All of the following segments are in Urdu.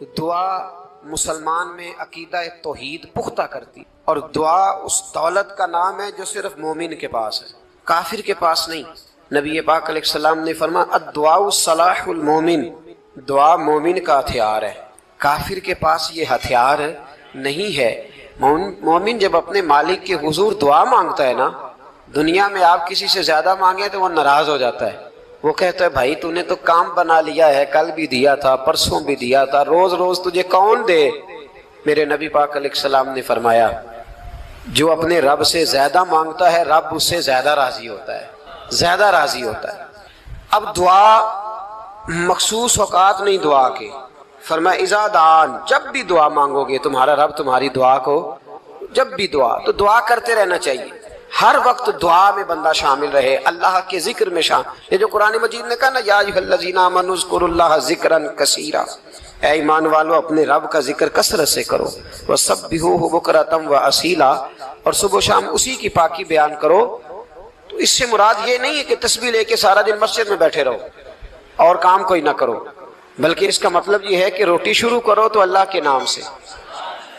دعا مسلمان میں عقیدہ توحید پختہ کرتی، اور دعا اس دولت کا نام ہے جو صرف مومن کے پاس ہے، کافر کے پاس نہیں۔ نبی پاک علیہ السلام نے فرمایا الدعاء صلاح المومن، دعا مومن کا ہتھیار ہے، کافر کے پاس یہ ہتھیار نہیں ہے۔ مومن جب اپنے مالک کے حضور دعا مانگتا ہے نا، دنیا میں آپ کسی سے زیادہ مانگیں تو وہ ناراض ہو جاتا ہے، وہ کہتا ہے بھائی تو نے تو کام بنا لیا ہے، کل بھی دیا تھا، پرسوں بھی دیا تھا، روز روز تجھے کون دے؟ میرے نبی پاک علیہ السلام نے فرمایا جو اپنے رب سے زیادہ مانگتا ہے رب اس سے زیادہ راضی ہوتا ہے، زیادہ راضی ہوتا ہے۔ اب دعا مخصوص اوقات نہیں دعا کے، فرمایا اذا دعان، جب بھی دعا مانگو گے تمہارا رب تمہاری دعا کو، جب بھی دعا تو دعا کرتے رہنا چاہیے، ہر وقت دعا میں بندہ شامل رہے، اللہ کے ذکر میں شامل۔ یہ جو قرآن مجید نے کہا نا یا ایھا الذین آمنوا اذکروا اللہ ذکرا کثیرا، اے ایمان والو اپنے رب کا ذکر کثرت سے کرو، وسبحوہ بکرۃ واصیلا، اور صبح و شام اسی کی پاکی بیان کرو۔ تو اس سے مراد یہ نہیں ہے کہ تسبیح لے کے سارا دن مسجد میں بیٹھے رہو اور کام کوئی نہ کرو، بلکہ اس کا مطلب یہ ہے کہ روٹی شروع کرو تو اللہ کے نام سے،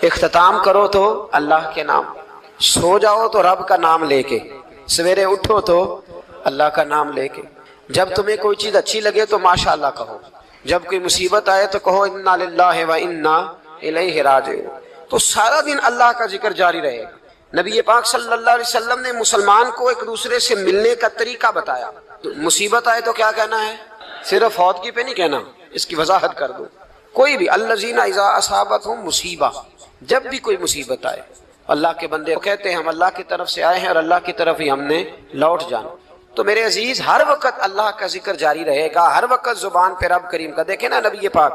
اختتام کرو تو اللہ کے نام، سو جاؤ تو رب کا نام لے کے، سویرے اٹھو تو اللہ کا نام لے کے، جب تمہیں کوئی چیز اچھی لگے تو ماشاءاللہ کہو، جب کوئی مصیبت آئے تو کہو انا للہ و انا الیہ راجعون۔ تو سارا دن اللہ کا ذکر جاری رہے گا۔ نبی پاک صلی اللہ علیہ وسلم نے مسلمان کو ایک دوسرے سے ملنے کا طریقہ بتایا۔ مصیبت آئے تو کیا کہنا ہے؟ صرف فوتگی پہ نہیں کہنا، اس کی وضاحت کر دو۔ کوئی بھی الذین اذا اصابتہم مصیبہ، جب بھی کوئی مصیبت آئے، اللہ کے بندے کہتے ہیں ہم اللہ کی طرف سے آئے ہیں اور اللہ کی طرف ہی ہم نے لوٹ جانا۔ تو میرے عزیز ہر وقت اللہ کا ذکر جاری رہے گا، ہر وقت زبان پہ رب کریم کا۔ دیکھیں نا نبی پاک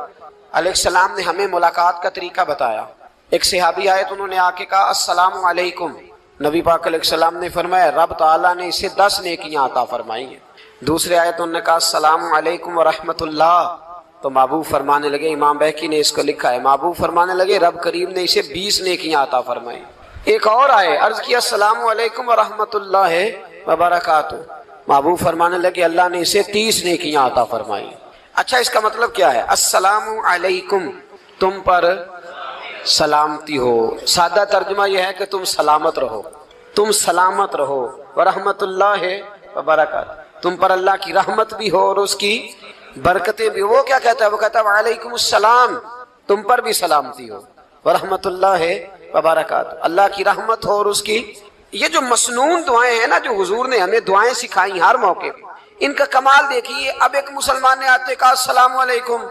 علیہ السلام نے ہمیں ملاقات کا طریقہ بتایا۔ ایک صحابی آئے تو انہوں نے آ کے کہا السلام علیکم، نبی پاک علیہ السلام نے فرمایا رب تعالیٰ نے اسے 10 نیکیاں عطا فرمائی ہیں۔ دوسرے آئے تو انہوں نے کہا السلام علیکم ورحمۃ اللہ، تو محبوب فرمانے لگے، امام بہقی نے اس کو لکھا ہے، محبوب فرمانے لگے رب کریم نے اسے 20 نیکیاں عطا فرمائی۔ ایک اور آئے، عرض کیا السلام علیکم ورحمۃ اللہ وبرکاتہ، محبوب فرمانے لگے اللہ نے اسے 30 نیکیاں عطا فرمائی۔ اچھا اس کا مطلب کیا ہے؟ السلام علیکم، تم پر سلامتی ہو، سادہ ترجمہ یہ ہے کہ تم سلامت رہو، تم سلامت رہو، ورحمۃ اللہ وبرکاتہ، تم پر اللہ کی رحمت بھی ہو اور اس کی برکتیں بھی۔ وہ کیا کہتا ہے؟ وہ کہتا ہے وعلیکم السلام، تم پر بھی سلامتی ہو، ورحمۃ اللہ وبرکاتہ، اللہ کی رحمت ہو اور اس کی۔ یہ جو مسنون دعائیں ہیں نا جو حضور نے ہمیں دعائیں سکھائی ہر موقع پہ، ان کا کمال دیکھیے۔ اب ایک مسلمان نے آتے کہا السلام علیکم،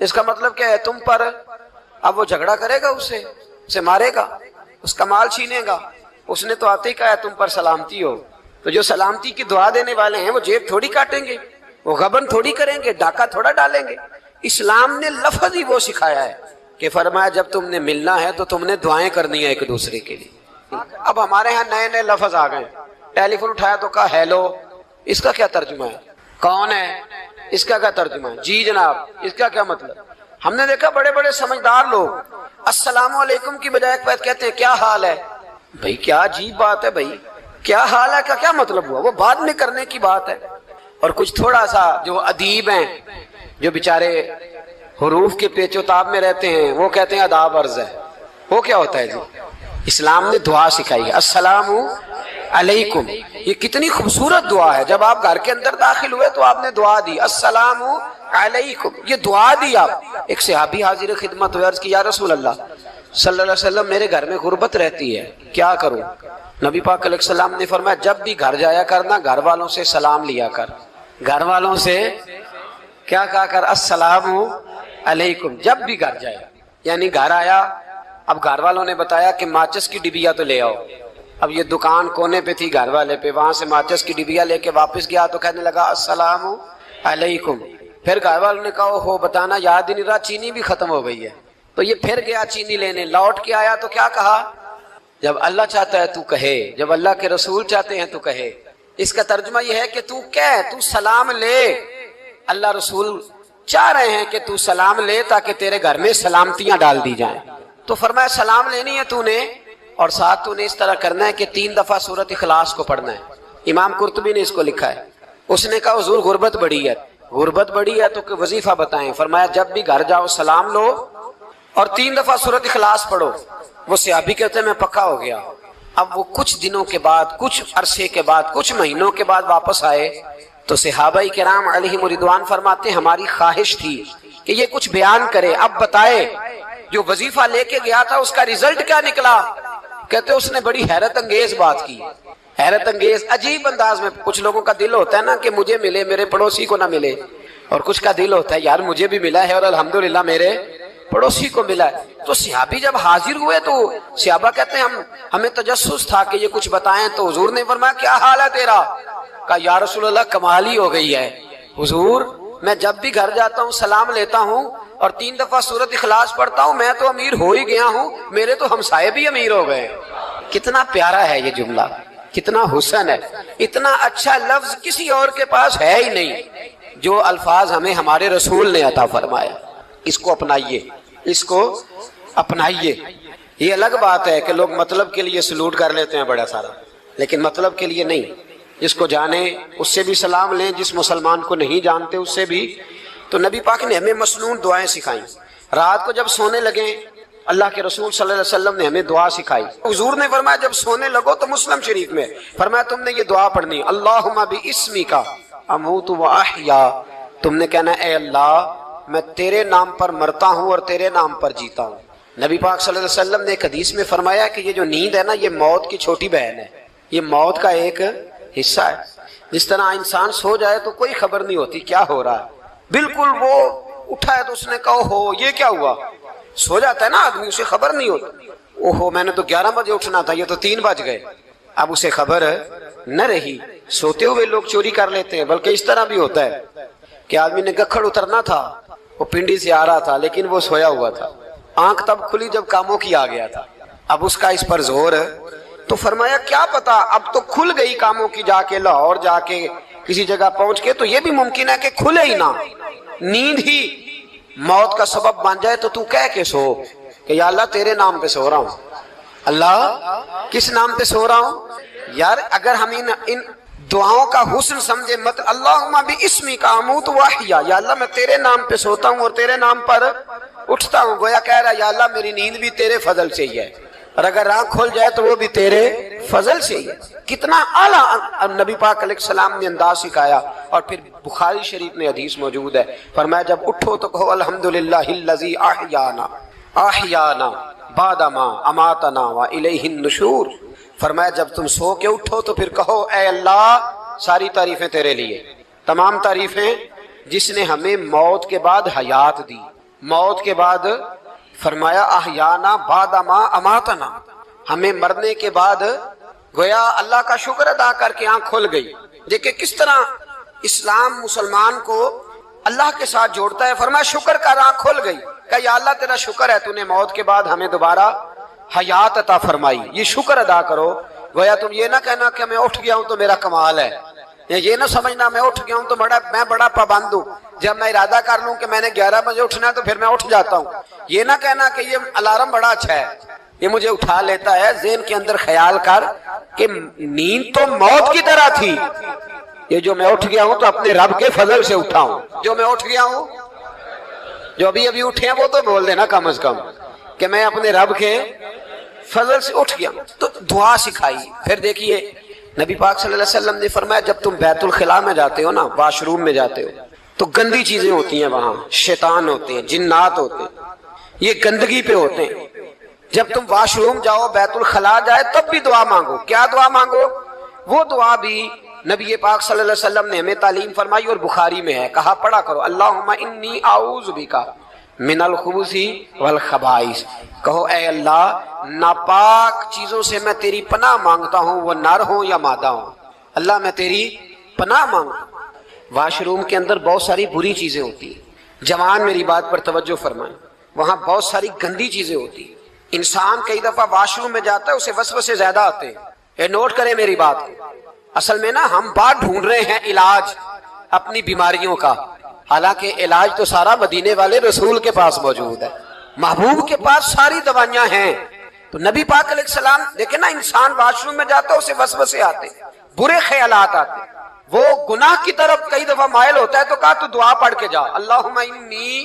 اس کا مطلب کیا ہے؟ تم پر۔ اب وہ جھگڑا کرے گا، اسے مارے گا، اس کا مال چھینے گا؟ اس نے تو آتے ہی کہا تم پر سلامتی ہو۔ تو جو سلامتی کی دعا دینے والے ہیں وہ جیب تھوڑی کاٹیں گے، وہ غبن تھوڑی کریں گے، ڈاکہ تھوڑا ڈالیں گے۔ اسلام نے لفظ ہی وہ سکھایا ہے کہ فرمایا جب تم نے ملنا ہے تو تم نے دعائیں کرنی ہے ایک دوسرے کے لیے۔ اب ہمارے ہاں نئے نئے لفظ آ گئے، ٹیلی فون اٹھایا تو کہا ہیلو، اس کا کیا ترجمہ ہے؟ کون ہے، اس کا کیا ترجمہ ہے؟ جی جناب، اس کا کیا مطلب؟ ہم نے دیکھا بڑے بڑے سمجھدار لوگ السلام علیکم کی بجائے ایک کہتے ہیں کیا حال ہے۔ بھائی کیا عجیب بات ہے، بھائی کیا حال ہے کا کیا مطلب ہوا؟ وہ بعد میں کرنے کی بات ہے۔ اور کچھ تھوڑا سا جو ادیب ہیں، جو بیچارے حروف کے پیچ و تاب میں رہتے ہیں، وہ کہتے ہیں آداب عرض ہے۔ وہ کیا ہوتا ہے جی؟ اسلام نے دعا سکھائی ہے السلام علیکم، یہ کتنی خوبصورت دعا ہے۔ جب آپ گھر کے اندر داخل ہوئے تو آپ نے دعا دی السلام علیکم، یہ دعا دی آپ۔ ایک صحابی حاضر خدمت ہوئے، عرض کی یا رسول اللہ صلی اللہ علیہ وسلم میرے گھر میں غربت رہتی ہے، کیا کروں؟ نبی پاک علیہ السلام نے فرمایا جب بھی گھر جایا کرنا گھر والوں سے سلام لیا کر، گھر والوں سے کیا کہا کر؟ السلام علیکم، جب بھی گھر جائے۔ یعنی گھر آیا، اب گھر والوں نے بتایا کہ ماچس کی ڈبیا تو لے آؤ۔ اب یہ دکان کونے پہ تھی گھر والے پہ، وہاں سے ماچس کی ڈبیا لے کے واپس گیا تو کہنے لگا السلام علیکم۔ پھر گھر والوں نے کہا ہو بتانا یاد ہی نہیں رہا، چینی بھی ختم ہو گئی ہے۔ تو یہ پھر گیا چینی لینے، لوٹ کے آیا تو کیا کہا؟ جب اللہ چاہتا ہے تو کہے، جب اللہ کے رسول چاہتے ہیں تو کہے۔ اس کا ترجمہ یہ ہے کہ تو کہہ، تو سلام لے۔ اللہ رسول چاہ رہے ہیں کہ تو سلام لے تاکہ تیرے گھر میں سلامتیاں ڈال دی جائیں۔ تو فرمایا سلام لینی ہے تو نے، اور ساتھ تو نے اس طرح کرنا ہے کہ 3 دفعہ سورۃ اخلاص کو پڑھنا ہے۔ امام قرطبی نے اس کو لکھا ہے۔ اس نے کہا حضور غربت بڑی ہے، غربت بڑی ہے تو کہ وظیفہ بتائیں۔ فرمایا جب بھی گھر جاؤ سلام لو اور 3 دفعہ سورۃ اخلاص پڑھو۔ وہ صحابی کہتے ہیں میں پکا ہو گیا۔ اب وہ کچھ دنوں کے بعد، کچھ عرصے کے بعد، کچھ مہینوں کے بعد واپس آئے تو صحابہ کرام علیہم رضوان فرماتے ہیں ہماری خواہش تھی کہ یہ کچھ بیان کرے، اب بتائے جو وظیفہ لے کے گیا تھا اس کا رزلٹ کیا نکلا؟ کہتے اس نے بڑی حیرت انگیز بات کی، حیرت انگیز عجیب انداز میں۔ کچھ لوگوں کا دل ہوتا ہے نا کہ مجھے ملے میرے پڑوسی کو نہ ملے، اور کچھ کا دل ہوتا ہے یار مجھے بھی ملا ہے اور الحمدللہ میرے پڑوسی کو ملا ہے۔ تو صحابی جب حاضر ہوئے تو صحابہ کہتے ہیں ہمیں تجسس تھا کہ یہ کچھ بتائیں، تو حضور نے فرمایا کیا حال ہے تیرا؟ کہا یا رسول اللہ کمال ہی ہو گئی ہے حضور، میں جب بھی گھر جاتا ہوں سلام لیتا ہوں اور 3 دفعہ سورۃ اخلاص پڑھتا ہوں، میں تو امیر ہو ہی گیا ہوں، میرے تو ہمسائے بھی امیر ہو گئے۔ کتنا پیارا ہے یہ جملہ، کتنا حسن ہے، اتنا اچھا لفظ کسی اور کے پاس ہے ہی نہیں جو الفاظ ہمیں ہمارے رسول نے عطا فرمایا۔ اس کو اپنائیے، اس کو اپنائیے۔ یہ الگ بات ہے کہ لوگ مطلب کے لیے سلوٹ کر لیتے ہیں بڑا سارا، لیکن مطلب کے لیے نہیں۔ جس کو جانے اس سے بھی سلام لیں، جس مسلمان کو نہیں جانتے اس سے بھی۔ تو نبی پاک نے ہمیں مسنون دعائیں سکھائیں۔ رات کو جب سونے لگیں اللہ کے رسول صلی اللہ علیہ وسلم نے ہمیں دعا سکھائی۔ حضور نے فرمایا جب سونے لگو تو مسلم شریف میں فرمایا تم نے یہ دعا پڑھنی، اللہم باسمک اموت و احیا، تم نے کہنا اے اللہ میں تیرے نام پر مرتا ہوں اور تیرے نام پر جیتا ہوں۔ نبی پاک صلی اللہ علیہ وسلم نے ایک حدیث میں فرمایا کہ یہ جو نیند ہے نا یہ موت کی چھوٹی بہن ہے، یہ موت کا ایک حصہ ہے۔ جس طرح انسان سو جائے تو کوئی خبر نہیں ہوتی کیا ہو رہا ہے، بالکل وہ اٹھا ہے تو اس نے کہا ہو یہ کیا ہوا، سو جاتا ہے نا آدمی اسے خبر نہیں ہوتی، اوہو میں نے تو 11 بجے اٹھنا تھا یہ تو 3 بج گئے، اب اسے خبر نہ رہی۔ سوتے ہوئے لوگ چوری کر لیتے ہیں، بلکہ اس طرح بھی ہوتا ہے کہ آدمی نے گکھڑ اترنا تھا، وہ پنڈی سے آ رہا تھا لیکن وہ سویا ہوا تھا، آنکھ تب کھلی جب کاموں کی آ گیا تھا، اب اس کا اس پر زور ہے۔ تو فرمایا کیا پتا اب تو کھل گئی کاموں کی، جا کے لاہور جا کے کسی جگہ پہنچ کے، تو یہ بھی ممکن ہے کہ کھلے ہی نہ، نیند ہی موت کا سبب بن جائے، تو کہہ کے سو کہ یا اللہ تیرے نام پہ سو رہا ہوں۔ اللہ کس نام پہ سو رہا ہوں؟ یار اگر ہم ان دعاؤں کا حسن سمجھے مت، اللہم باسمک اموت و احیا، یا اللہ میں تیرے نام پہ سوتا ہوں اور تیرے نام پر اٹھتا ہوں، گویا کہہ رہا یا اللہ میری نیند بھی تیرے فضل سے ہی ہے، اور اگر آنکھ کھل جائے تو وہ بھی تیرے فضل سے ہی ہے۔ کتنا اعلیٰ نبی پاک علیہ السلام نے انداز سکھایا۔ اور پھر بخاری شریف میں حدیث موجود ہے، فرمایا جب اٹھو تو کہو الحمدللہ الذی احیانا بعد ما اماتنا والیہ النشور۔ فرمایا جب تم سو کے اٹھو تو پھر کہو اے اللہ ساری تعریفیں تیرے لیے، تمام تعریفیں جس نے ہمیں موت کے بعد حیات دی، موت کے بعد فرمایا احیانا بعد ما اماتنا، ہمیں مرنے کے بعد گویا اللہ کا شکر ادا کر کے آنکھ کھل گئی۔ دیکھیں کس طرح اسلام مسلمان کو اللہ کے ساتھ جوڑتا ہے۔ فرمایا شکر کر، آنکھ کھل گئی، کہ یا اللہ تیرا شکر ہے تو نے موت کے بعد ہمیں دوبارہ حیات عطا فرمائی، یہ شکر ادا کرو۔ گویا تم یہ نہ کہنا کہ میں اٹھ گیا ہوں تو میرا کمال ہے، یہ نہ سمجھنا میں اٹھ گیا ہوں تو میں بڑا پابند ہوں، جب میں ارادہ کر لوں کہ میں نے 11 بجے اٹھنا ہے تو پھر میں اٹھ جاتا ہوں۔ یہ نہ کہنا کہ یہ الارم بڑا اچھا ہے، یہ مجھے اٹھا لیتا ہے۔ ذہن کے اندر خیال کر کہ نیند تو موت کی طرح تھی، یہ جو میں اٹھ گیا ہوں تو اپنے رب کے فضل سے اٹھا ہوں، جو میں اٹھ گیا ہوں، جو ابھی اٹھے ہیں وہ تو بول دینا کم از کم کہ میں اپنے رب کے فضل سے اٹھ گیا۔ تو دعا سکھائی۔ پھر دیکھیے نبی پاک صلی اللہ علیہ وسلم نے فرمایا جب تم بیت الخلاء میں جاتے ہو نا، واش روم میں جاتے ہو تو گندی چیزیں ہوتی ہیں، وہاں شیطان ہوتے ہیں، جنات ہوتے ہیں، یہ گندگی پہ ہوتے ہیں۔ جب تم واش روم جاؤ، بیت الخلاء جائے، تب بھی دعا مانگو۔ کیا دعا مانگو؟ وہ دعا بھی نبی پاک صلی اللہ علیہ وسلم نے ہمیں تعلیم فرمائی اور بخاری میں ہے، کہا پڑھا کرو اللہم انی اعوذ بک من الخبث والخبائث، کہو اے اللہ ناپاک چیزوں سے میں تیری پناہ مانگتا ہوں، وہ نر ہوں یا مادہ ہوں، اللہ میں تیری پناہ مانگتا ہوں۔ واش روم کے اندر بہت ساری بری چیزیں ہوتی ہیں، جوان میری بات پر توجہ فرمائیں، وہاں بہت ساری گندی چیزیں ہوتی ہیں۔ انسان کئی دفعہ واش روم میں جاتا ہے، اسے وسوسے زیادہ آتے ہیں، یہ نوٹ کریں میری بات کو۔ اصل میں نا ہم بات ڈھونڈ رہے ہیں علاج اپنی بیماریوں کا، حالانکہ علاج تو سارا مدینے والے رسول کے پاس موجود ہے، محبوب کے پاس ساری دوائیاں ہیں۔ تو نبی پاک علیہ السلام دیکھیں نا، انسان واش روم میں جاتا ہے اسے وسوسے آتے، برے خیالات آتے، وہ گناہ کی طرف کئی دفعہ مائل ہوتا ہے، تو کہا تو دعا پڑھ کے جا، اللہم انی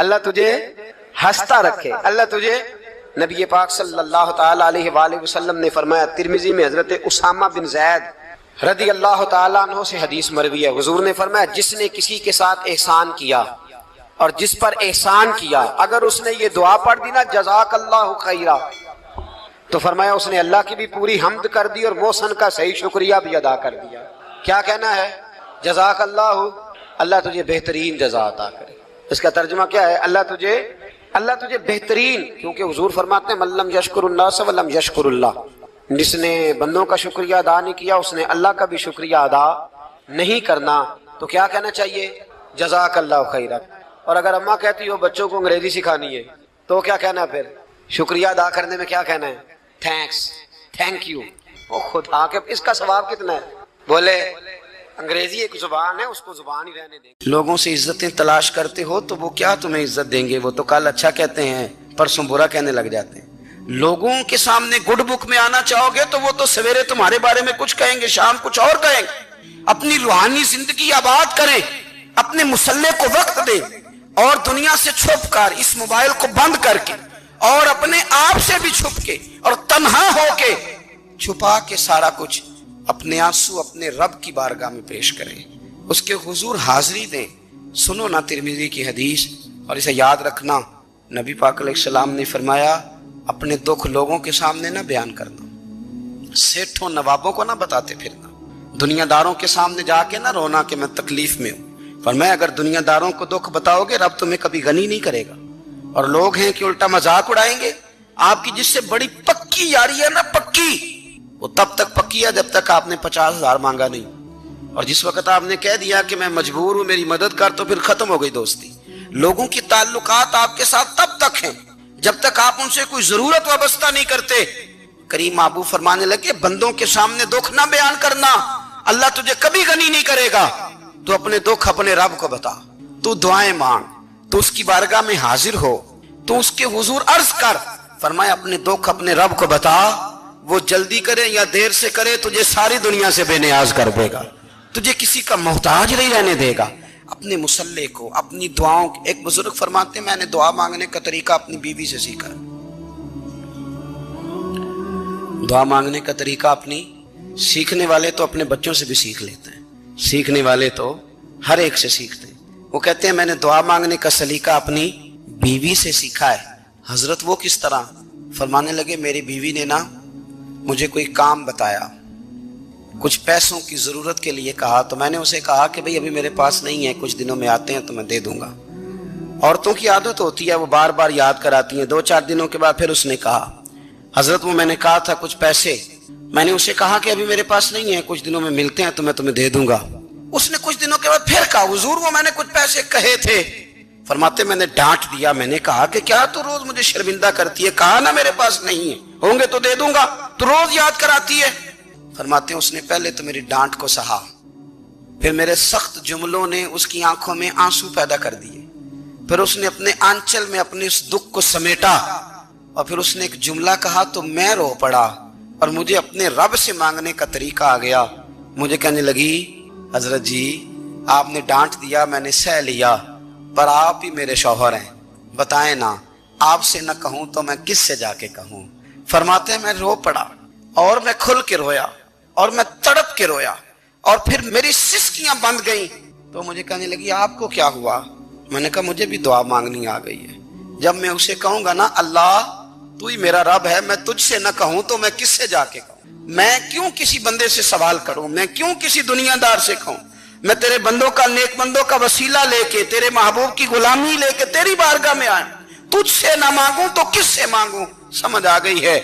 اللہ تجھے ہنستا رکھے، اللہ تجھے. نبی پاک صلی اللہ تعالی علیہ وآلہ وسلم نے فرمایا، ترمذی میں حضرت اسامہ بن زید رضی اللہ تعالیٰ عنہ سے حدیث مروی ہے، حضور نے فرمایا جس نے کسی کے ساتھ احسان کیا اور جس پر احسان کیا، اگر اس نے یہ دعا پڑھ دی نا جزاک اللہ خیرا، تو فرمایا اس نے اللہ کی بھی پوری حمد کر دی اور محسن کا صحیح شکریہ بھی ادا کر دیا. کیا کہنا ہے؟ جزاک اللہ، اللہ تجھے بہترین جزا عطا کرے. اس کا ترجمہ کیا ہے؟ اللہ تجھے بہترین، کیونکہ حضور فرماتے ہیں من لم یشکر الناس ولم یشکر اللہ، جس نے بندوں کا شکریہ ادا نہیں کیا اس نے اللہ کا بھی شکریہ ادا نہیں کرنا. تو کیا کہنا چاہیے؟ جزاک اللہ خیرا. اور اگر اماں کہتی ہو بچوں کو انگریزی سکھانی ہے تو کیا کہنا ہے پھر؟ شکریہ ادا کرنے میں کیا کہنا ہے؟ Thanks, thank you. او خدا کے اس کا ثواب کتنا ہے؟ بولے انگریزی ایک زبان ہے، اس کو زبان ہی رہنے دیں. لوگوں سے عزتیں تلاش کرتے ہو تو وہ کیا تمہیں عزت دیں گے؟ وہ تو کل اچھا کہتے ہیں پرسوں برا کہنے لگ جاتے ہیں. لوگوں کے سامنے گڈ بک میں آنا چاہو گے تو وہ تو سویرے تمہارے بارے میں کچھ کہیں گے، شام کچھ اور کہیں گے. اپنی روحانی زندگی آباد کریں، اپنے مسلح کو وقت دیں اور دنیا سے چھپ کر اس موبائل کو بند کر کے اور اپنے آپ سے بھی چھپ کے اور تنہا ہو کے چھپا کے سارا کچھ اپنے آنسو اپنے رب کی بارگاہ میں پیش کریں، اس کے حضور حاضری دیں. سنو نا ترمذی کی حدیث اور اسے یاد رکھنا. نبی پاک علیہ السلام نے فرمایا اپنے دکھ لوگوں کے سامنے نہ بیان کرنا، سیٹھوں نوابوں کو نہ بتاتے پھرنا، دنیا داروں کے سامنے جا کے نہ رونا کہ میں تکلیف میں ہوں. فرمایا اگر دنیا داروں کو دکھ بتاؤ گے رب تمہیں کبھی غنی نہیں کرے گا. اور لوگ ہیں کہ الٹا مذاق اڑائیں گے. آپ کی جس سے بڑی پکی یاری ہے نا، پکی، وہ تب تک پکی ہے جب تک آپ نے 50,000 مانگا نہیں. اور جس وقت آپ نے کہہ دیا کہ میں مجبور ہوں میری مدد کر، تو پھر ختم ہو گئی دوستی. لوگوں کی تعلقات آپ کے ساتھ تب تک ہیں جب تک آپ ان سے کوئی ضرورت وابستہ نہیں کرتے. کریم محبوب فرمانے لگے بندوں کے سامنے دکھ نہ بیان کرنا، اللہ تجھے کبھی غنی نہیں کرے گا. تو اپنے دکھ اپنے رب کو بتا، تو دعائیں مانگ، تو اس کی بارگاہ میں حاضر ہو، تو اس کے حضور عرض کر. فرمایا اپنے دکھ اپنے رب کو بتا، وہ جلدی کرے یا دیر سے کرے تجھے ساری دنیا سے بے نیاز کر دے گا، تجھے کسی کا محتاج نہیں رہنے دے گا. اپنے مسلح کو، اپنی دعاؤں. ایک بزرگ فرماتے ہیں میں نے دعا مانگنے کا طریقہ اپنی بیوی سے سیکھا. دعا مانگنے کا طریقہ اپنی، سیکھنے والے تو اپنے بچوں سے بھی سیکھ لیتے ہیں، سیکھنے والے تو ہر ایک سے سیکھتے ہیں. وہ کہتے ہیں میں نے دعا مانگنے کا سلیقہ اپنی بیوی سے سیکھا ہے. حضرت وہ کس طرح؟ فرمانے لگے میری بیوی نے نا مجھے کوئی کام بتایا، کچھ پیسوں کی ضرورت کے لیے کہا، تو میں نے اسے کہا کہ بھئی ابھی میرے پاس نہیں ہے، کچھ دنوں میں آتے ہیں تو میں دے دوں گا. عورتوں کی عادت ہوتی ہے وہ بار بار یاد کراتی ہیں. 2-4 دنوں کے بعد پھر اس نے کہا حضرت وہ میں نے کہا تھا کچھ پیسے، میں نے اسے کہا کہ ابھی میرے پاس نہیں ہے، کچھ دنوں میں ملتے ہیں تو میں تمہیں دے دوں گا. اس نے کچھ دنوں کے بعد پھر کہا حضور وہ میں نے کچھ پیسے کہے تھے. فرماتے میں نے ڈانٹ دیا، میں نے کہا کہ کیا تو روز مجھے شرمندہ کرتی ہے، کہا نا میرے پاس نہیں ہے، ہوں گے تو دے دوں گا، تو روز یاد کراتی ہے. فرماتے ہیں اس نے پہلے تو میری ڈانٹ کو سہا، پھر میرے سخت جملوں نے اس کی آنکھوں میں آنسو پیدا کر دیے، پھر اس نے اپنے آنچل میں اپنے اس دکھ کو سمیٹا اور پھر اس نے ایک جملہ کہا تو میں رو پڑا اور مجھے اپنے رب سے مانگنے کا طریقہ آ گیا. مجھے کہنے لگی حضرت جی آپ نے ڈانٹ دیا میں نے سہ لیا، پر آپ ہی میرے شوہر ہیں، بتائیں نا آپ سے نہ کہوں تو میں کس سے جا کے کہوں. فرماتے ہیں میں رو پڑا اور میں کھل کے رویا اور میں تڑپ کے رویا اور پھر میری سسکیاں بند گئیں. تو مجھے کہنے لگی آپ کو کیا ہوا؟ میں نے کہا مجھے بھی دعا مانگنی آ گئی ہے. جب میں اسے کہوں گا نا اللہ تو ہی میرا رب ہے، میں تجھ سے نہ کہوں تو میں کس سے جا کے کہوں؟ میں کیوں کسی بندے سے سوال کروں؟ میں کیوں کسی دنیا دار سے کہوں؟ میں تیرے بندوں کا، نیک بندوں کا وسیلہ لے کے، تیرے محبوب کی غلامی لے کے تیری بارگاہ میں آئیں، تجھ سے نہ مانگوں تو کس سے مانگوں؟ سمجھ آ گئی ہے؟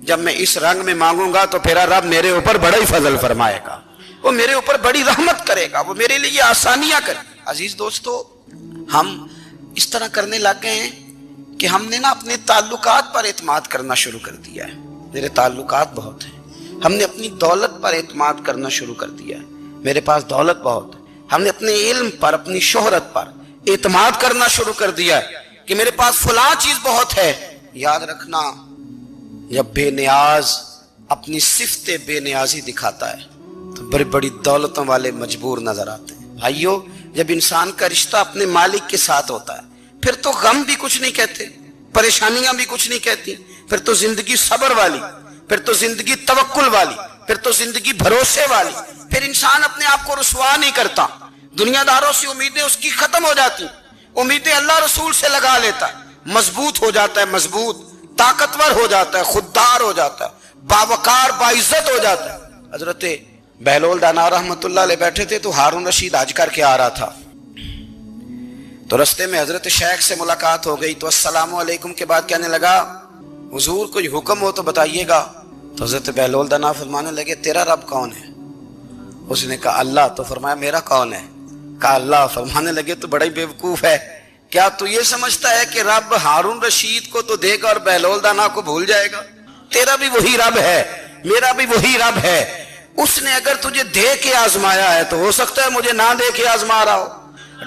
جب میں اس رنگ میں مانگوں گا تو پھر رب میرے اوپر بڑا ہی فضل فرمائے گا، وہ میرے اوپر بڑی رحمت کرے گا، وہ میرے لیے آسانیاں کرے. عزیز دوستو ہم اس طرح کرنے لگ گئے ہیں کہ ہم نے نا اپنے تعلقات پر اعتماد کرنا شروع کر دیا ہے. میرے تعلقات بہت ہیں. ہم نے اپنی دولت پر اعتماد کرنا شروع کر دیا ہے، میرے پاس دولت بہت ہے. ہم نے اپنے علم پر، اپنی شہرت پر اعتماد کرنا شروع کر دیا ہے کہ میرے پاس فلاں چیز بہت ہے. یاد رکھنا جب بے نیاز اپنی صفت بے نیازی دکھاتا ہے تو بڑی بڑی دولتوں والے مجبور نظر آتے ہیں. بھائیو جب انسان کا رشتہ اپنے مالک کے ساتھ ہوتا ہے پھر تو غم بھی کچھ نہیں کہتے، پریشانیاں بھی کچھ نہیں کہتی، پھر تو زندگی صبر والی، پھر تو زندگی توکل والی، پھر تو زندگی بھروسے والی، پھر انسان اپنے آپ کو رسوا نہیں کرتا، دنیا داروں سے امیدیں اس کی ختم ہو جاتی، امیدیں اللہ رسول سے لگا لیتا ہے، مضبوط ہو جاتا ہے، مضبوط، طاقتور ہو جاتا ہے، خوددار ہو جاتا ہے، باوقار باعزت ہو جاتا ہے۔ حضرت بہلول دانا رحمت اللہ علیہ بیٹھے تھے تو ہارون رشید حج کر کے آ رہا تھا، تو رستے میں حضرت شیخ سے ملاقات ہو گئی، تو السلام علیکم کے بعد کہنے لگا حضور کوئی حکم ہو تو بتائیے گا۔ تو حضرت بہلول دانا فرمانے لگے تیرا رب کون ہے؟ اس نے کہا اللہ۔ تو فرمایا میرا کون ہے؟ کہا اللہ۔ فرمانے لگے تو بڑا ہی بیوقوف ہے، کیا تو یہ سمجھتا ہے کہ رب ہارون رشید کو تو دے گا اور بہلول دانا کو بھول جائے گا؟ تیرا بھی وہی رب ہے، میرا بھی وہی رب ہے، اس نے اگر تجھے دے کے آزمایا ہے تو ہو سکتا ہے مجھے نہ دے کے آزما رہا ہو،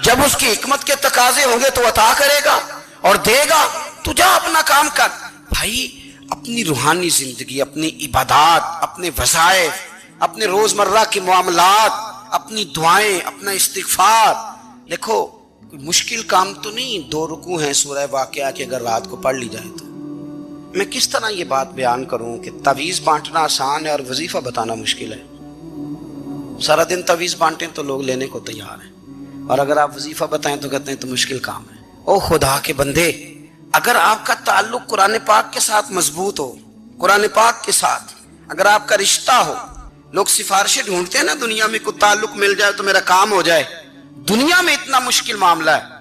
جب اس کی حکمت کے تقاضے ہوں گے تو عطا کرے گا اور دے گا، تو جا اپنا کام کر۔ بھائی اپنی روحانی زندگی، اپنی عبادات، اپنے وظائف، اپنے روزمرہ کے معاملات، اپنی دعائیں، اپنا استغفار، دیکھو کوئی مشکل کام تو نہیں، 2 رکوع ہیں سورہ واقعہ کہ اگر رات کو پڑھ لی جائے تو۔ میں کس طرح یہ بات بیان کروں کہ تعویذ بانٹنا آسان ہے اور وظیفہ بتانا مشکل ہے؟ سارا دن تعویذ بانٹیں تو لوگ لینے کو تیار ہیں، اور اگر آپ وظیفہ بتائیں تو کہتے ہیں تو مشکل کام ہے۔ او خدا کے بندے، اگر آپ کا تعلق قرآن پاک کے ساتھ مضبوط ہو، قرآن پاک کے ساتھ اگر آپ کا رشتہ ہو، لوگ سفارشیں ڈھونڈتے ہیں نا دنیا میں، کوئی تعلق مل جائے تو میرا کام ہو جائے، دنیا میں اتنا مشکل معاملہ ہے،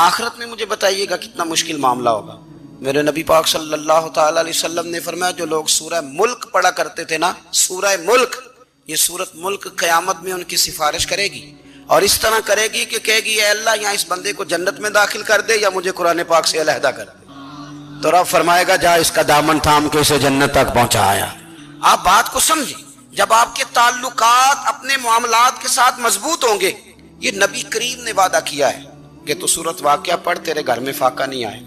آخرت میں مجھے بتائیے گا کتنا مشکل معاملہ ہوگا۔ میرے نبی پاک صلی اللہ تعالی علیہ وسلم نے فرمایا جو لوگ سورہ ملک پڑھا کرتے تھے نا، سورہ ملک، یہ سورت ملک قیامت میں ان کی سفارش کرے گی، اور اس طرح کرے گی کہ کہے گی اے اللہ یہاں اس بندے کو جنت میں داخل کر دے یا مجھے قرآن پاک سے علیحدہ کر دے، تو رب فرمائے گا جا اس کا دامن تھام کے اسے جنت تک پہنچایا۔ آپ بات کو سمجھیں، جب آپ کے تعلقات اپنے معاملات کے ساتھ مضبوط ہوں گے، یہ نبی کریم نے وعدہ کیا ہے کہ تو سورت واقعہ پڑھ تیرے گھر میں فاقہ نہیں آئے گا۔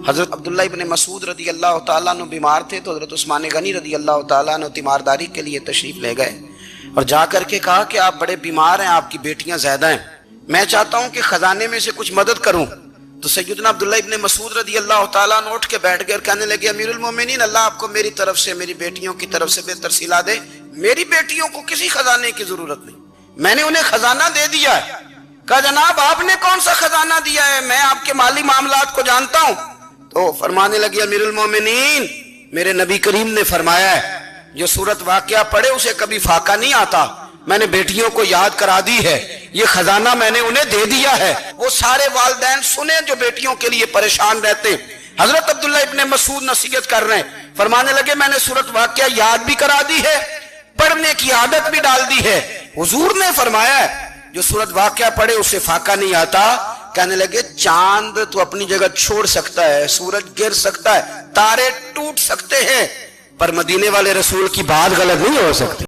حضرت عبداللہ ابن مسعود رضی اللہ تعالیٰ عنہ بیمار تھے تو حضرت عثمان غنی رضی اللہ تعالیٰ عنہ تیمارداری کے لیے تشریف لے گئے اور جا کر کے کہا کہ آپ بڑے بیمار ہیں، آپ کی بیٹیاں زیادہ ہیں، میں چاہتا ہوں کہ خزانے میں سے کچھ مدد کروں۔ تو سیدنا عبداللہ ابن مسعود رضی اللہ تعالیٰ عنہ اٹھ کے بیٹھ گئے اور کہنے لگے امیر المومنین، اللہ آپ کو میری طرف سے، میری بیٹیوں کی طرف سے بہتر صلہ دے، میری بیٹیوں کو کسی خزانے کی ضرورت نہیں، میں نے انہیں خزانہ دے دیا ہے۔ کہا جناب آپ نے کون سا خزانہ دیا ہے، میں آپ کے مالی معاملات کو جانتا ہوں۔ تو فرمانے لگے امیر المومنین، میرے نبی کریم نے فرمایا ہے جو سورت واقعہ پڑھے اسے کبھی فاقہ نہیں آتا، میں نے بیٹیوں کو یاد کرا دی ہے، یہ خزانہ میں نے انہیں دے دیا ہے۔ وہ سارے والدین سنیں جو بیٹیوں کے لیے پریشان رہتے، حضرت عبداللہ ابن مسعود نصیحت کر رہے ہیں، فرمانے لگے میں نے سورت واقعہ یاد بھی کرا دی ہے، پڑھنے کی عادت بھی ڈال دی ہے، حضور نے فرمایا ہے جو سورت واقعہ پڑھے اسے فاقہ نہیں آتا۔ کہنے لگے چاند تو اپنی جگہ چھوڑ سکتا ہے، سورج گر سکتا ہے، تارے ٹوٹ سکتے ہیں، پر مدینے والے رسول کی بات غلط نہیں ہو سکتی۔